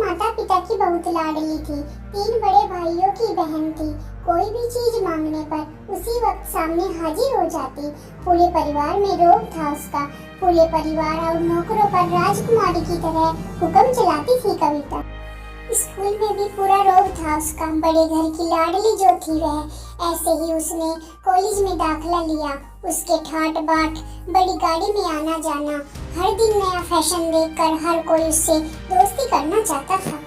माता पिता की बहुत लाडली थी। 3 बड़े भाइयों की बहन थी। कोई भी चीज मांगने पर उसी वक्त सामने हाजिर हो जाती। पूरे परिवार में रोब था उसका। पूरे परिवार और नौकरों पर राजकुमारी की तरह हुक्म चलाती थी कविता। स्कूल में भी पूरा रोब था उसका। बड़े घर की लाडली जो थी वह, ऐसे ही उसने कॉलेज में दाखिला लिया। उसके ठाट बाट, बड़ी गाड़ी में आना जाना, हर दिन नया फैशन देखकर हर कोई उससे दोस्ती करना चाहता था।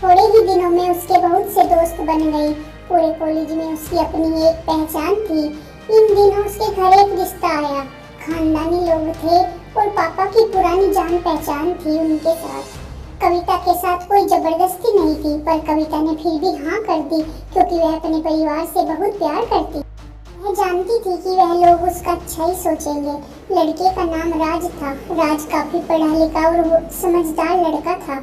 थोड़े ही दिनों में उसके बहुत से दोस्त बन गए। पूरे कॉलेज में उसकी अपनी एक पहचान थी। इन दिनों उसके घर एक रिश्ता आया। खानदानी लोग थे और पापा की पुरानी जान पहचान थी उनके साथ। कविता के साथ कोई जबरदस्ती नहीं थी, पर कविता ने फिर भी हाँ कर दी, क्योंकि वह अपने परिवार से बहुत प्यार करती। वह जानती थी कि वह लोग उसका अच्छा ही सोचेंगे। लड़के का नाम राज था। राज काफी पढ़ा लिखा और समझदार लड़का था।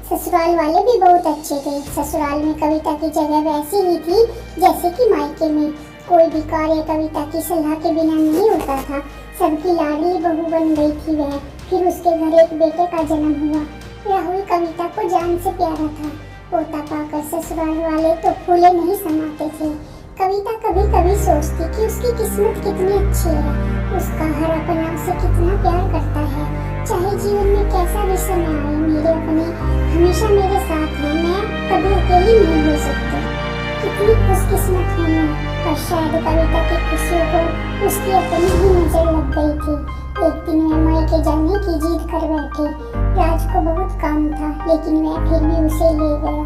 ससुराल वाले भी बहुत अच्छे थे। ससुराल में कविता की जगह वैसी ही थी जैसे कि मायके में। कोई भी कार्य कविता की सलाह के बिना नहीं होता था। सबकी लाडली बहू बन गई थी वह। फिर उसके घर एक बेटे का जन्म हुआ। राहुल कविता को जान से प्यारा था। पोता पाकर ससुराल वाले तो फूले नहीं समाते थे। कविता कभी कभी सोचती कि उसकी किस्मत कितनी अच्छी है। उसका हर अपना उसे कितना प्यार करता है। चाहे जीवन में कैसा भी समय आए, मेरे अपने हमेशा मेरे साथ हैं। मैं कभी अकेली नहीं हो सकती। कितनी खुशकिस्मत हूँ मैं। पर शायद कविता की खुशियों को उसकी अपनी ही नजर लग गई थी। एक दिन वह मायके जाने की जिद कर बैठी। राज को बहुत काम था, लेकिन वह फिर भी उसे ले गया।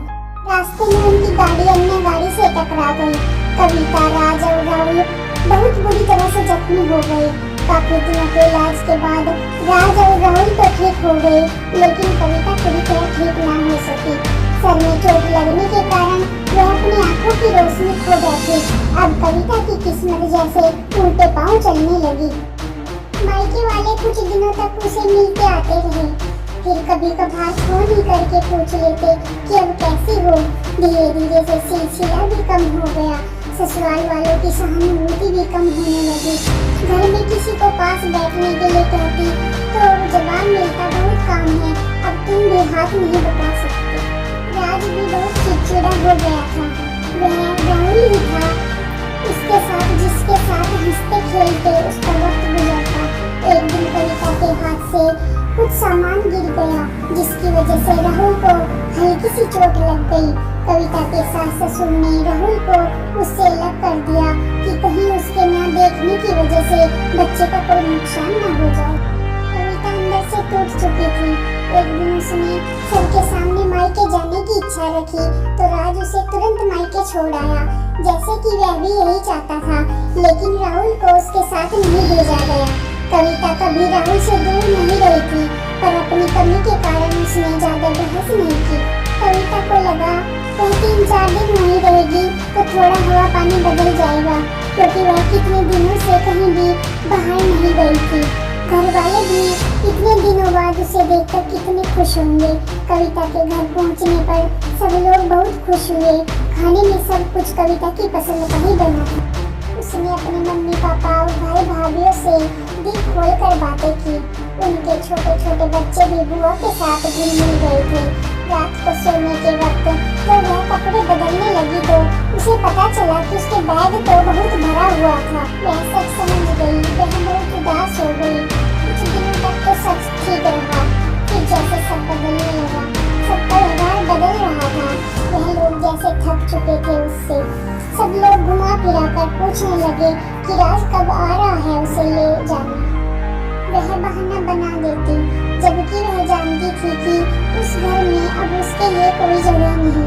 रास्ते में उनकी गाड़ी अन्य गाड़ी से टकरा गई। कविता, राज और राहुल बहुत बुरी तरह से जख्मी हो गए। काफी दिनों के इलाज के बाद राज और राहुल तो ठीक हो गए, लेकिन कविता पूरी तरह ठीक ना हो सकी। सर में चोट लगने के कारण वह अपनी आंखों की रोशनी खो बैठी। अब कविता की किस्मत जैसे उल्टे पांव चलने लगी। मायके वाले कुछ दिनों तक उसे मिलते आते रहे। फिर कभी कभार फोन ही करके पूछ लेते कि अब कैसी हो। धीरे धीरे से सिलसिला भी कम हो गया। ससुराल वालों की सहानुभूति भी कम होने लगी। घर में किसी को पास बैठने के लिए कहती तो जवाब मिलता, बहुत काम है, अब तुम भी हाथ नहीं बता सकते। राज भी बहुत चिड़चिड़ा हो गया था। वह राहुल ही था उसके साथ, जिसके साथ हंसते खेलते उसका वक्त गुजरता। एक दिन कविता के हाथ से कुछ सामान गिर गया, जिसकी वजह से राहुल को हल्की सी चोट लग गई। कविता के सास ससुर ने राहुल को उससे अलग कर दिया कि कहीं उसके न देखने की वजह से बच्चे का कोई नुकसान न हो जाए। कविता अंदर से टूट चुकी थी। एक दिन उसने सबके सामने मायके जाने की इच्छा रखी तो राज उसे तुरंत मायके छोड़ आया, जैसे कि वह भी यही चाहता था। लेकिन राहुल को उसके साथ नहीं भेजा गया। कविता कभी राहुल से दूर नहीं रही थी, पर अपनी कमी के कारण उसने ज्यादा बहस नहीं की। कविता को लगा वह 3-4 दिन वहीं रहेगी तो थोड़ा हवा पानी बदल जाएगा, क्योंकि वह कितने दिनों से कहीं भी बाहर नहीं गई थी। घर वाले भी इतने दिनों बाद उसे देखकर कितने खुश होंगे। कविता के घर पहुंचने पर सब लोग बहुत खुश हुए। खाने में सब कुछ कविता की पसंद का ही बना था। उसने अपने मम्मी पापा और भाई भाभीयों से दिल खोल कर बातें की। उनके छोटे छोटे बच्चे भी बुआ के साथ घुल मिल गए थे। रात को सोने के वक्त जब वह कपड़े बदलने लगी तो उसे पता चला कि उसके बैग तो बहुत भरा हुआ था। वह सच समझ गई। वह बहुत उदास हो गई। कुछ दिनों तक तो सच ठीक रहा, फिर जैसे सब बदलने लगा। सबका व्यवहार बदल रहा था। वह लोग जैसे थक चुके थे उससे। सब लोग घुमा फिरा कर पूछने लगे कि राज कब आ रहा है उसे ले जाने। वह बहाना बना देती, जबकि वह जानती थी कि उस घर में अब उसके लिए कोई जगह नहीं।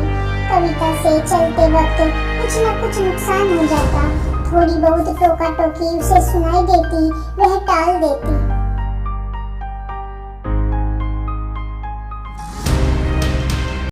कविता से चलते वक्त कुछ न कुछ नुकसान हो जाता। थोड़ी बहुत टोका टोकी उसे सुनाई देती, वह टाल देती।